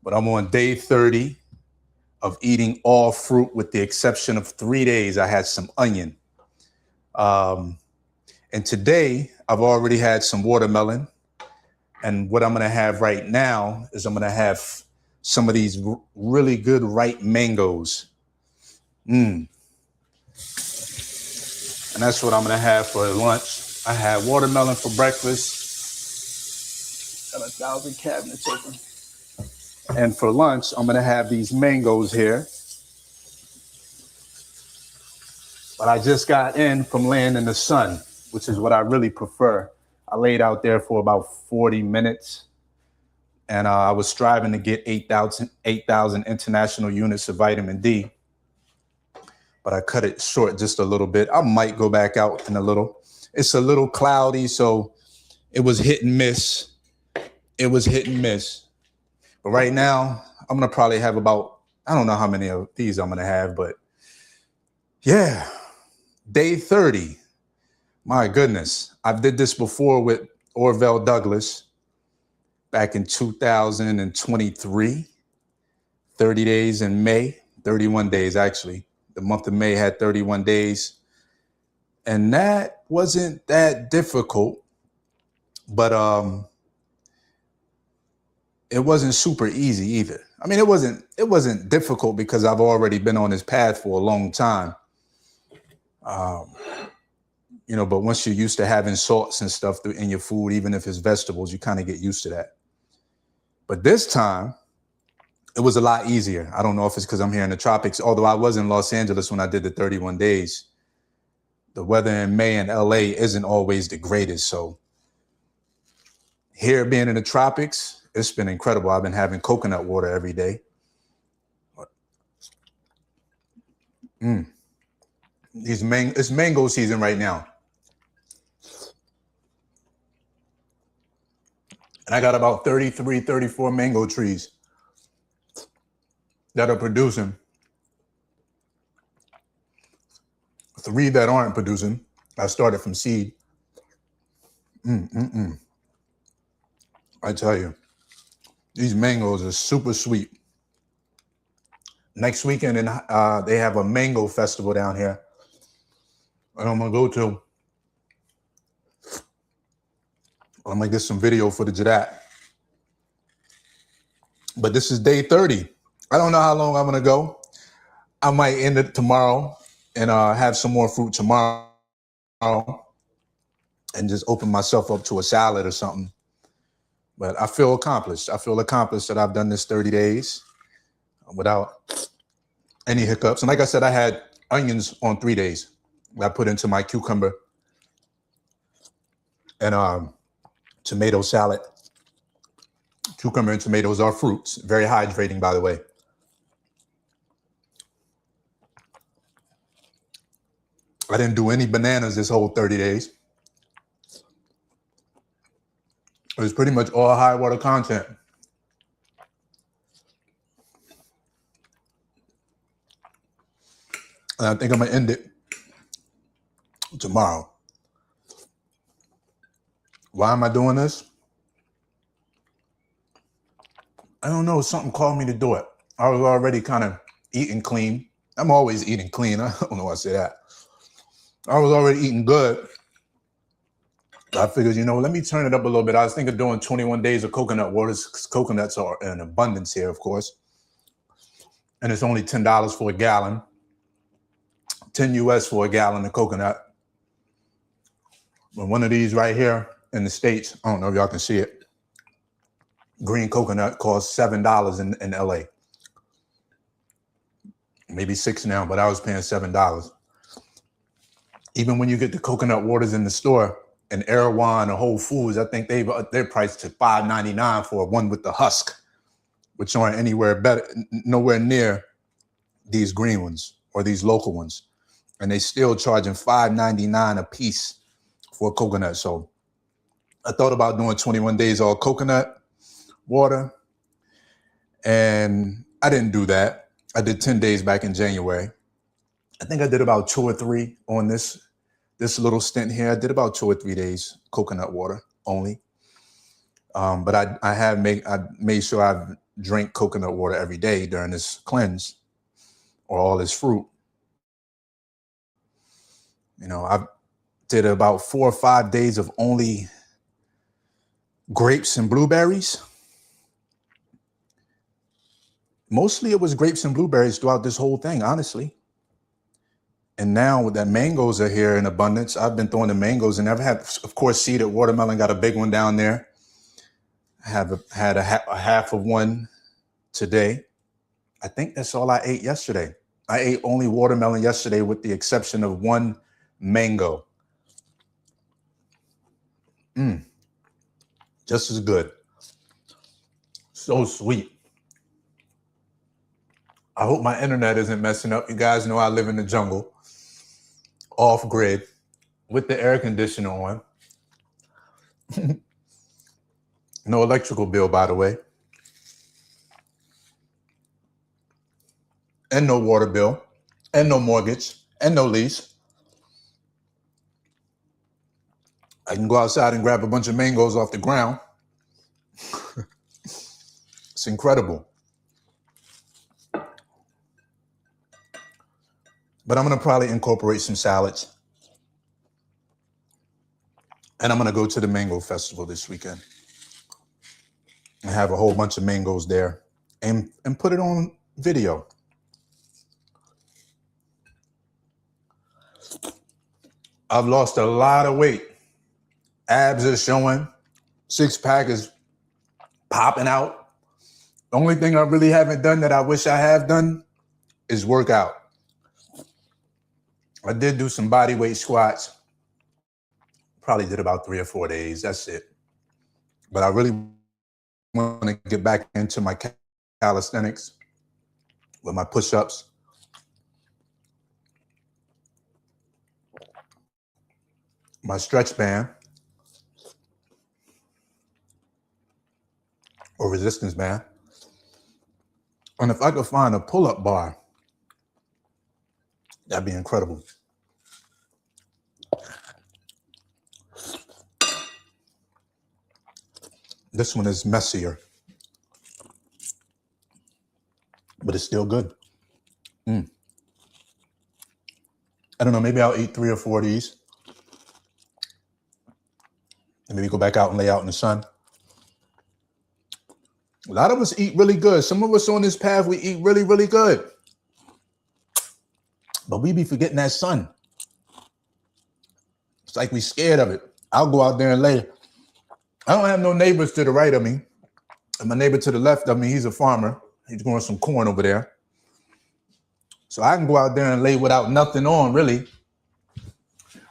but I'm on day 30 of eating all fruit with the exception of 3 days. I had some onion. And today I've already had some watermelon. And what I'm going to have right now is I'm going to have some of these really good ripe mangoes. And that's what I'm going to have for lunch. I had watermelon for breakfast. Got 1,000 cabinets open. And for lunch, I'm going to have these mangoes here. But I just got in from laying in the sun, which is what I really prefer. I laid out there for about 40 minutes. And I was striving to get 8,000 international units of vitamin D. But I cut it short just a little bit. I might go back out in a little. It's a little cloudy, so it was hit and miss. It was hit and miss. But right now, I'm going to probably have about, I don't know how many of these I'm going to have, but yeah, day 30. My goodness. I did this before with Orville Douglas back in 2023. 30 days in May, 31 days actually. The month of May had 31 days. And that wasn't that difficult, but it wasn't super easy either. I mean, it wasn't difficult because I've already been on this path for a long time. But once you're used to having salts and stuff in your food, even if it's vegetables, you kind of get used to that. But this time, it was a lot easier. I don't know if it's because I'm here in the tropics, although I was in Los Angeles when I did the 31 days. The weather in May in LA isn't always the greatest. So here being in the tropics, it's been incredible. I've been having coconut water every day. It's mango season right now. And I got about 33, 34 mango trees that are producing. 3 that aren't producing. I started from seed. I tell you, these mangoes are super sweet. Next weekend, they have a mango festival down here. And I'm going to go to. I'm going to get some video footage of that. But this is day 30. I don't know how long I'm going to go. I might end it tomorrow and have some more fruit tomorrow and just open myself up to a salad or something. But I feel accomplished. I feel accomplished that I've done this 30 days without any hiccups. And like I said, I had onions on 3 days. I put into my cucumber and tomato salad. Cucumber and tomatoes are fruits. Very hydrating, by the way. I didn't do any bananas this whole 30 days. It was pretty much all high water content. And I think I'm going to end it tomorrow. Why am I doing this? I don't know. Something called me to do it. I was already kind of eating clean. I'm always eating clean. I don't know why I say that. I was already eating good. I figured, let me turn it up a little bit. I was thinking of doing 21 days of coconut water. Coconuts are in abundance here, of course. And it's only $10 for a gallon. 10 US for a gallon of coconut. But one of these right here in the States, I don't know if y'all can see it. Green coconut costs $7 in LA. Maybe $6 now, but I was paying $7. Even when you get the coconut waters in the store, in Erewhon or Whole Foods, I think they're priced to $5.99 for one with the husk, which aren't nowhere near these green ones or these local ones. And they still charging $5.99 a piece for a coconut. So I thought about doing 21 days all coconut water. And I didn't do that. I did 10 days back in January. I think I did about 2 or 3 on this little stint here. I did about 2 or 3 days coconut water only. But I made sure I've drink coconut water every day during this cleanse or all this fruit. You know, I did about 4 or 5 days of only grapes and blueberries. Mostly it was grapes and blueberries throughout this whole thing, honestly. And now that mangoes are here in abundance, I've been throwing the mangoes, and I've had, of course, seeded watermelon, got a big one down there. I had a half of one today. I think that's all I ate yesterday. I ate only watermelon yesterday with the exception of one mango. Just as good. So sweet. I hope my internet isn't messing up. You guys know I live in the jungle, off grid, with the air conditioner on. No electrical bill, by the way. And no water bill, and no mortgage, and no lease. I can go outside and grab a bunch of mangoes off the ground. It's incredible. But I'm going to probably incorporate some salads. And I'm going to go to the mango festival this weekend and have a whole bunch of mangoes there and put it on video. I've lost a lot of weight. Abs are showing. 6-pack is popping out. The only thing I really haven't done that I wish I have done is work out. I did do some body weight squats. Probably did about 3 or 4 days. That's it. But I really want to get back into my calisthenics with my push-ups. My stretch band or resistance band. And if I could find a pull-up bar, that'd be incredible. This one is messier, but it's still good. I don't know, maybe I'll eat 3 or 4 of these. And maybe go back out and lay out in the sun. A lot of us eat really good. Some of us on this path, we eat really, really good. But we be forgetting that sun. It's like we scared of it. I'll go out there and lay. I don't have no neighbors to the right of me. And my neighbor to the left of me, he's a farmer. He's growing some corn over there. So I can go out there and lay without nothing on, really.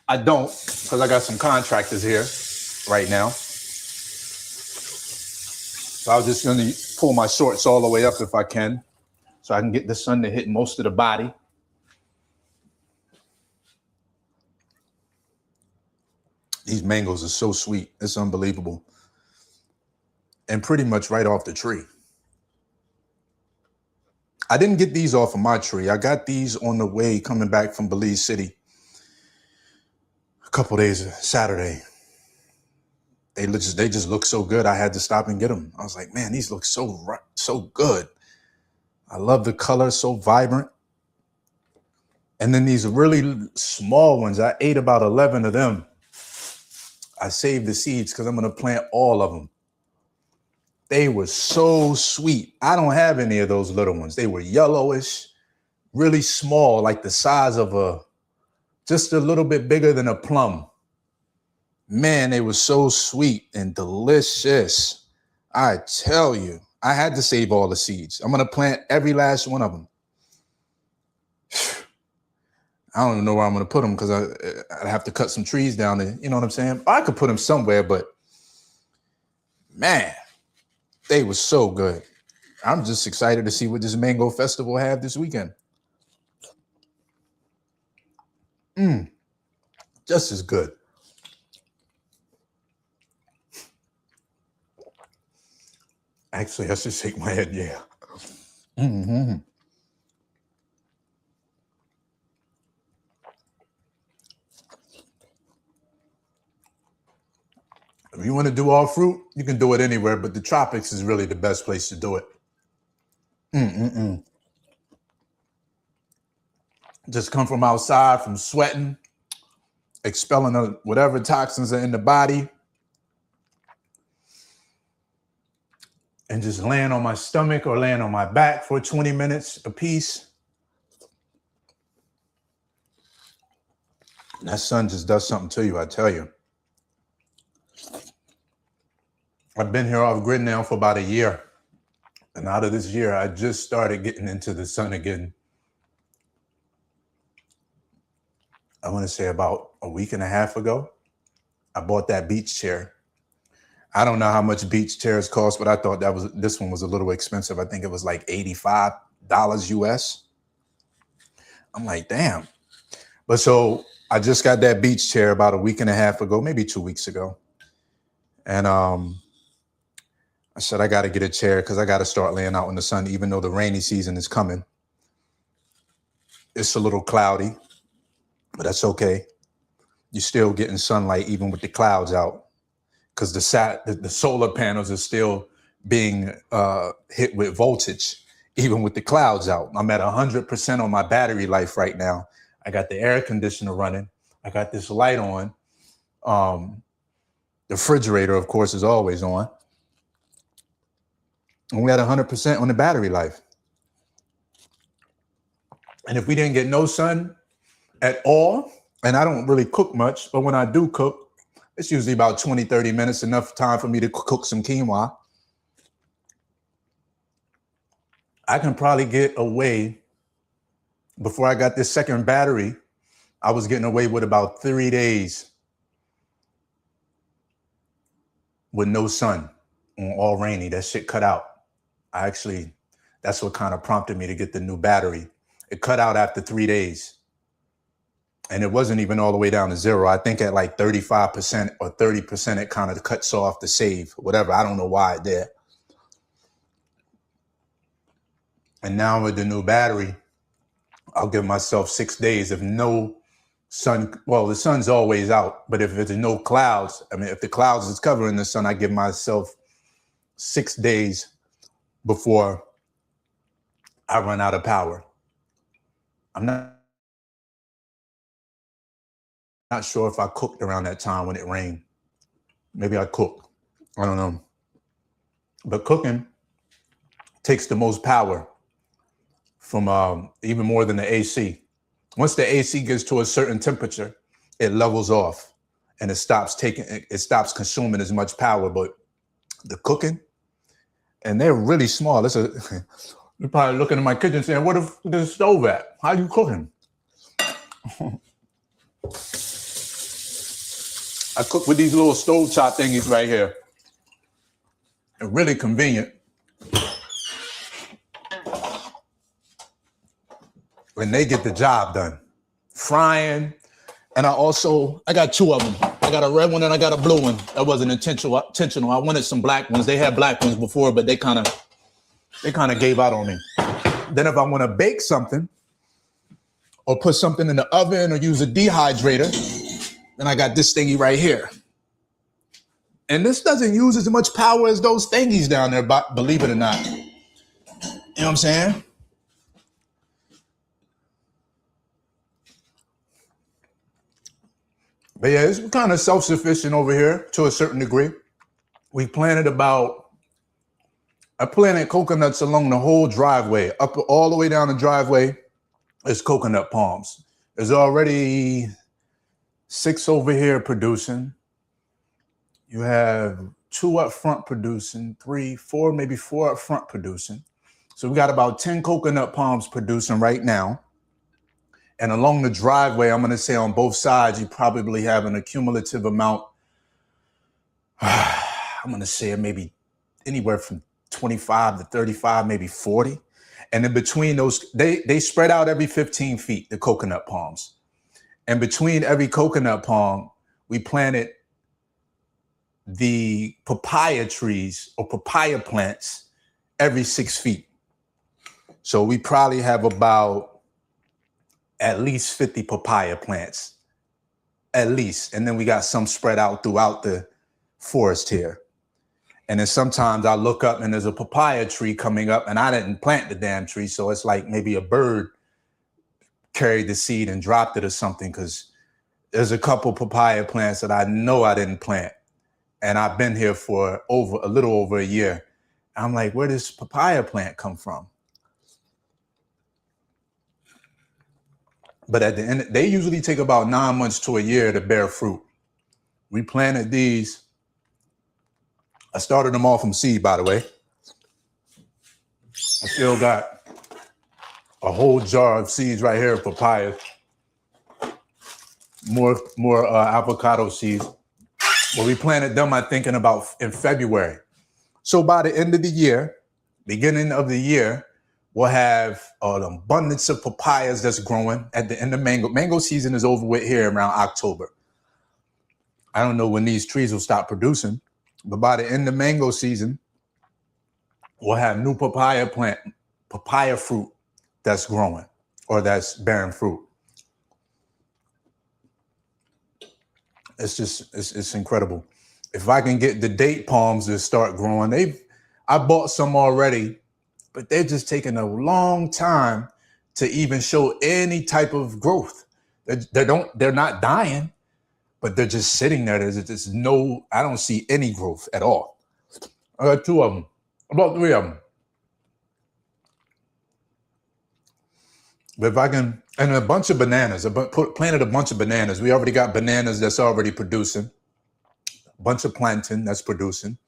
I don't, because I got some contractors here right now. So I was just going to pull my shorts all the way up if I can, so I can get the sun to hit most of the body. These mangoes are so sweet. It's unbelievable. And pretty much right off the tree. I didn't get these off of my tree. I got these on the way coming back from Belize City a couple days, Saturday. They just look so good. I had to stop and get them. I was like, man, these look so good. I love the color, so vibrant. And then these really small ones, I ate about 11 of them. I saved the seeds because I'm going to plant all of them. They were so sweet. I don't have any of those little ones. They were yellowish, really small, like the size of just a little bit bigger than a plum. Man, they were so sweet and delicious. I tell you, I had to save all the seeds. I'm going to plant every last one of them. I don't even know where I'm going to put them because I'd have to cut some trees down there. You know what I'm saying? I could put them somewhere, but man, they were so good. I'm just excited to see what this mango festival have this weekend. Just as good. Actually, I should shake my head, yeah. If you want to do all fruit, you can do it anywhere, but the tropics is really the best place to do it. Just come from outside, from sweating, expelling whatever toxins are in the body, and just laying on my stomach or laying on my back for 20 minutes a piece. That sun just does something to you, I tell you. I've been here off grid now for about a year. And out of this year, I just started getting into the sun again. I want to say about a week and a half ago, I bought that beach chair. I don't know how much beach chairs cost, but I thought this one was a little expensive. I think it was like $85 US. I'm like, damn. But so I just got that beach chair about a week and a half ago, maybe 2 weeks ago. And I said, I got to get a chair because I got to start laying out in the sun, even though the rainy season is coming. It's a little cloudy, but that's okay. You're still getting sunlight even with the clouds out, because the solar panels are still being hit with voltage, even with the clouds out. I'm at 100% on my battery life right now. I got the air conditioner running. I got this light on. The refrigerator, of course, is always on. And we had 100% on the battery life. And if we didn't get no sun at all, and I don't really cook much, but when I do cook, it's usually about 20, 30 minutes, enough time for me to cook some quinoa. I can probably get away, before I got this second battery, I was getting away with about 3 days with no sun, all rainy. That shit cut out. That's what kind of prompted me to get the new battery. It cut out after 3 days. And it wasn't even all the way down to zero. I think at like 35% or 30%, it kind of cuts off the save, whatever. I don't know why it did. And now with the new battery, I'll give myself 6 days of no sun. Well, the sun's always out, but if there's no clouds, if the clouds is covering the sun, I give myself 6 days before I run out of power. I'm not sure if I cooked around that time when it rained. Maybe I cooked. I don't know. But cooking takes the most power from even more than the AC. Once the AC gets to a certain temperature, it levels off and it stops consuming as much power. But the cooking, and they're really small. You're probably looking at my kitchen saying, what if there's a stove at? How are you cooking? I cook with these little stovetop thingies right here. They're really convenient. And they get the job done. Frying. And I got two of them. I got a red one and I got a blue one. That wasn't intentional. I wanted some black ones. They had black ones before, but they kind of gave out on me. Then if I want to bake something or put something in the oven or use a dehydrator, then I got this thingy right here. And this doesn't use as much power as those thingies down there, believe it or not. You know what I'm saying? But yeah, it's kind of self-sufficient over here to a certain degree. I planted coconuts along the whole driveway. Up all the way down the driveway is coconut palms. There's already 6 over here producing. You have 2 up front producing, 3, 4, maybe 4 up front producing. So we got about 10 coconut palms producing right now. And along the driveway, I'm going to say on both sides, you probably have an accumulative amount. I'm going to say maybe anywhere from 25 to 35, maybe 40. And in between those, they spread out every 15 feet, the coconut palms. And between every coconut palm, we planted the papaya trees or papaya plants every 6 feet. So we probably have about at least 50 papaya plants, at least. And then we got some spread out throughout the forest here. And then sometimes I look up and there's a papaya tree coming up and I didn't plant the damn tree. So it's like maybe a bird carried the seed and dropped it or something, because there's a couple papaya plants that I know I didn't plant. And I've been here for a little over a year. I'm like, where does papaya plant come from? But at the end, they usually take about 9 months to a year to bear fruit. We planted these. I started them all from seed, by the way. I still got a whole jar of seeds right here of papaya. More avocado seeds. Well, we planted them, I'm thinking about in February. So by the end of the year, beginning of the year, we'll have an abundance of papayas that's growing. At the end of mango season is over with here around October. I don't know when these trees will stop producing, but by the end of mango season, we'll have new papaya fruit that's growing or that's bearing fruit. It's incredible. If I can get the date palms to start growing, I bought some already, but they're just taking a long time to even show any type of growth. They're not dying, but they're just sitting there. There's I don't see any growth at all. I got 2 of them, about 3 of them. But if I can, and a bunch of bananas, planted a bunch of bananas. We already got bananas that's already producing, a bunch of plantain that's producing.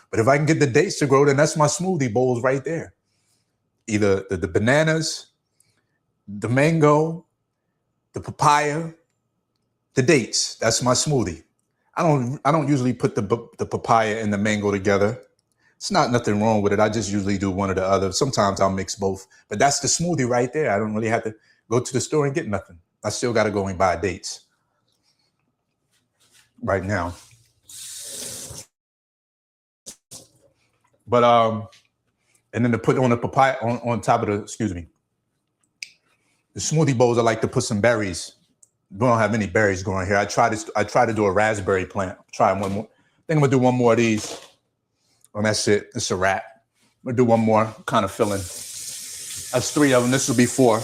But if I can get the dates to grow, then that's my smoothie bowls right there. Either the bananas, the mango, the papaya, the dates. That's my smoothie. I don't usually put the papaya and the mango together. It's not nothing wrong with it. I just usually do one or the other. Sometimes I'll mix both, but that's the smoothie right there. I don't really have to go to the store and get nothing. I still got to go and buy dates right now. But and then to put on the papaya on top of the smoothie bowls, I like to put some berries. We don't have any berries growing here. I try to do a raspberry plant. Try one more. I think I'm gonna do one more of these. And that's it. It's a wrap. I'm gonna do one more, kind of filling. That's 3 of them. This will be 4.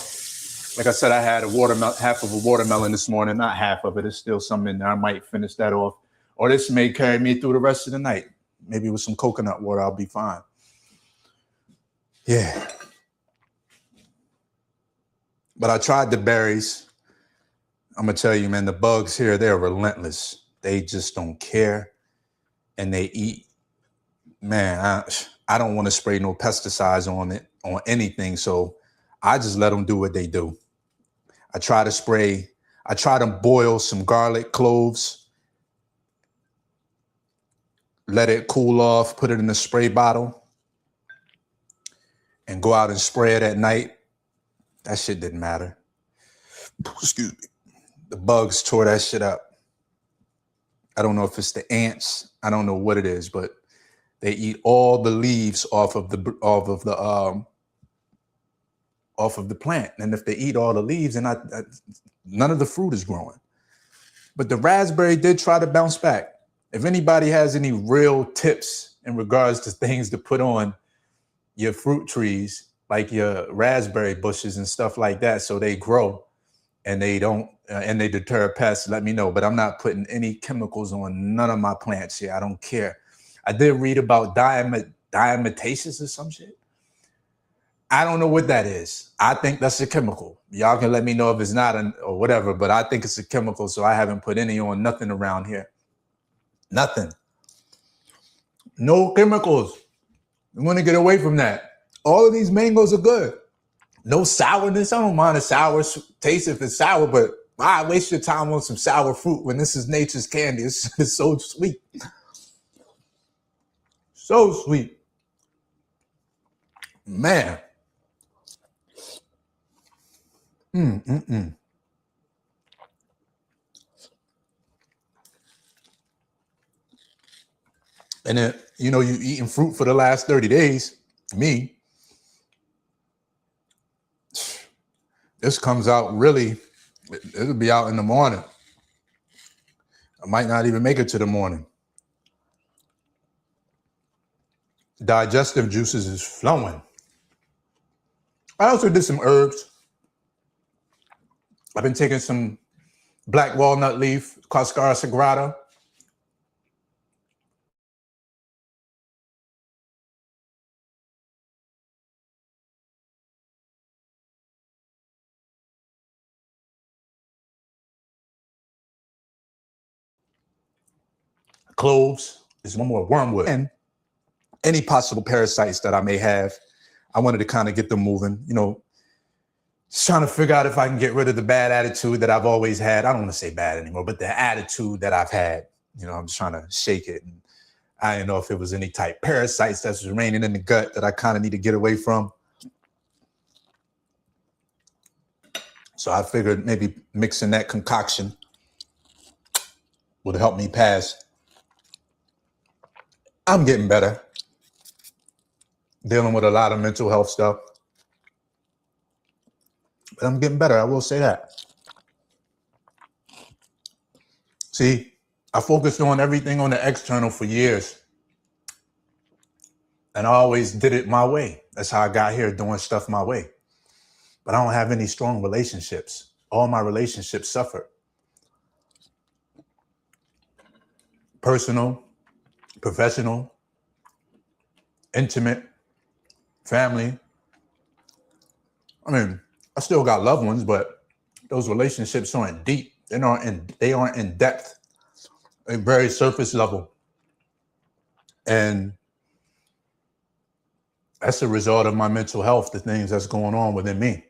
Like I said, I had half of a watermelon this morning. Not half of it. There's still some in there. I might finish that off. Or this may carry me through the rest of the night. Maybe with some coconut water, I'll be fine. Yeah. But I tried the berries. I'm gonna tell you, man, the bugs here, they're relentless. They just don't care. And they eat. Man, I don't want to spray no pesticides on anything. So I just let them do what they do. I try to boil some garlic cloves, let it cool off, put it in a spray bottle, and go out and spray it at night. That shit didn't matter. Excuse me. The bugs tore that shit up. I don't know if it's the ants. I don't know what it is, but they eat all the leaves off of the plant. And if they eat all the leaves, then none of the fruit is growing. But the raspberry did try to bounce back. If anybody has any real tips in regards to things to put on your fruit trees, like your raspberry bushes and stuff like that, so they grow and they don't, and they deter pests, let me know. But I'm not putting any chemicals on none of my plants here. I don't care. I did read about diametaceous or some shit. I don't know what that is. I think that's a chemical. Y'all can let me know if it's not or whatever, but I think it's a chemical, so I haven't put any on nothing around here. Nothing. No chemicals. We want to get away from that. All of these mangoes are good. No sourness. I don't mind a sour taste if it's sour, but why waste your time on some sour fruit when this is nature's candy? It's so sweet. So sweet. Man. And then, you eating fruit for the last 30 days. Me. This comes out really, it'll be out in the morning. I might not even make it to the morning. Digestive juices is flowing. I also did some herbs. I've been taking some black walnut leaf, Cascara sagrada. Cloves. There's one more, wormwood. And any possible parasites that I may have, I wanted to kind of get them moving, you know, just trying to figure out if I can get rid of the bad attitude that I've always had. I don't want to say bad anymore, but the attitude that I've had, you know, I'm just trying to shake it. And I didn't know if it was any type parasites that's remaining in the gut that I kind of need to get away from. So I figured maybe mixing that concoction would help me pass. I'm getting better. Dealing with a lot of mental health stuff. But I'm getting better, I will say that. See, I focused on everything on the external for years. And I always did it my way. That's how I got here, doing stuff my way. But I don't have any strong relationships. All my relationships suffered. Personal, professional, intimate, family. I mean, I still got loved ones, but those relationships aren't deep. They aren't in depth. They're very surface level. And that's a result of my mental health, the things that's going on within me.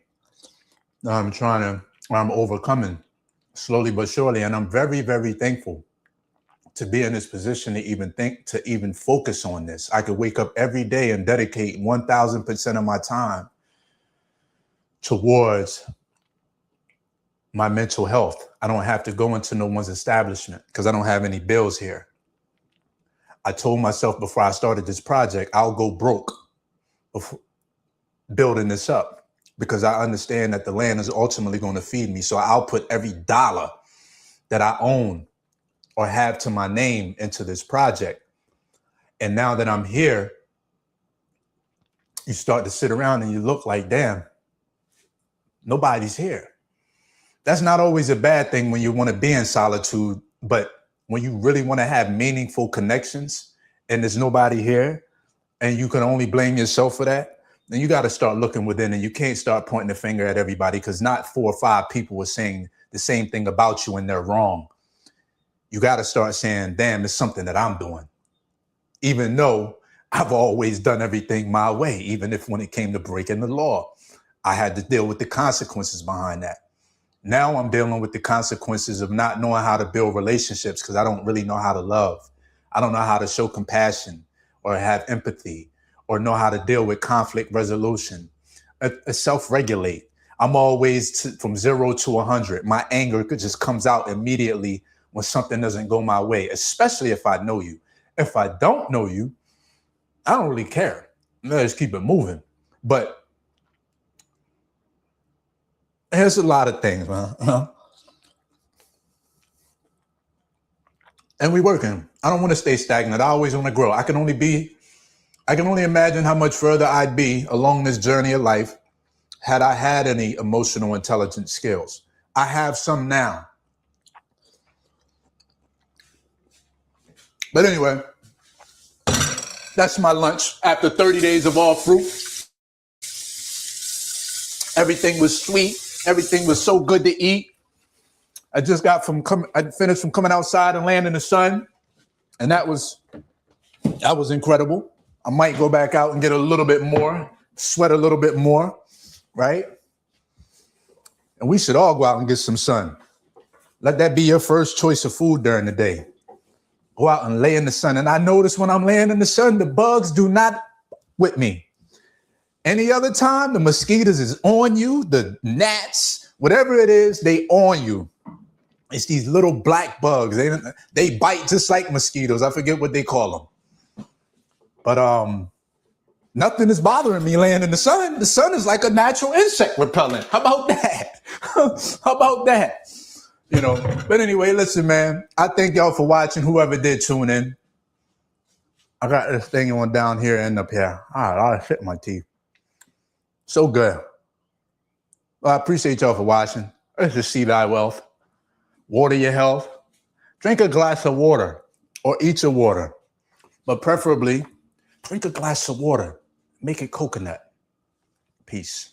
I'm overcoming slowly but surely. And I'm very, very thankful to be in this position to even focus on this. I could wake up every day and dedicate 1000% of my time towards my mental health. I don't have to go into no one's establishment because I don't have any bills here. I told myself before I started this project, I'll go broke before building this up because I understand that the land is ultimately going to feed me. So I'll put every dollar that I own or have to my name into this project. And now that I'm here, you start to sit around and you look like, damn, nobody's here. That's not always a bad thing when you want to be in solitude, but when you really want to have meaningful connections and there's nobody here and you can only blame yourself for that, then you got to start looking within, and you can't start pointing the finger at everybody because not 4 or 5 people were saying the same thing about you and they're wrong. You got to start saying, damn, it's something that I'm doing. Even though I've always done everything my way, even if when it came to breaking the law, I had to deal with the consequences behind that. Now I'm dealing with the consequences of not knowing how to build relationships because I don't really know how to love. I don't know how to show compassion or have empathy or know how to deal with conflict resolution, self-regulate. I'm always from 0 to 100. My anger just comes out immediately when something doesn't go my way, especially if I know you. If I don't know you, I don't really care. Let's keep it moving. But there's a lot of things, man. And we working. I don't want to stay stagnant. I always want to grow. I can only imagine how much further I'd be along this journey of life had I had any emotional intelligence skills. I have some now. But anyway, that's my lunch after 30 days of all fruit. Everything was sweet. Everything was so good to eat. I finished from coming outside and laying in the sun. And that was incredible. I might go back out and get a little bit more, sweat a little bit more, right? And we should all go out and get some sun. Let that be your first choice of food during the day. Go out and lay in the sun. And I notice when I'm laying in the sun, the bugs do not with me. Any other time, the mosquitoes is on you, the gnats, whatever it is, they on you. It's these little black bugs. They bite just like mosquitoes. I forget what they call them. But nothing is bothering me laying in the sun. The sun is like a natural insect repellent. How about that? How about that? You know, but anyway, listen, man, I thank y'all for watching, whoever did tune in. I got this thing on down here and up here. Ah, a lot of shit in my teeth. So good. Well, I appreciate y'all for watching. Let's just see thy wealth. Water your health. Drink a glass of water or eat your water. But preferably, drink a glass of water. Make it coconut. Peace.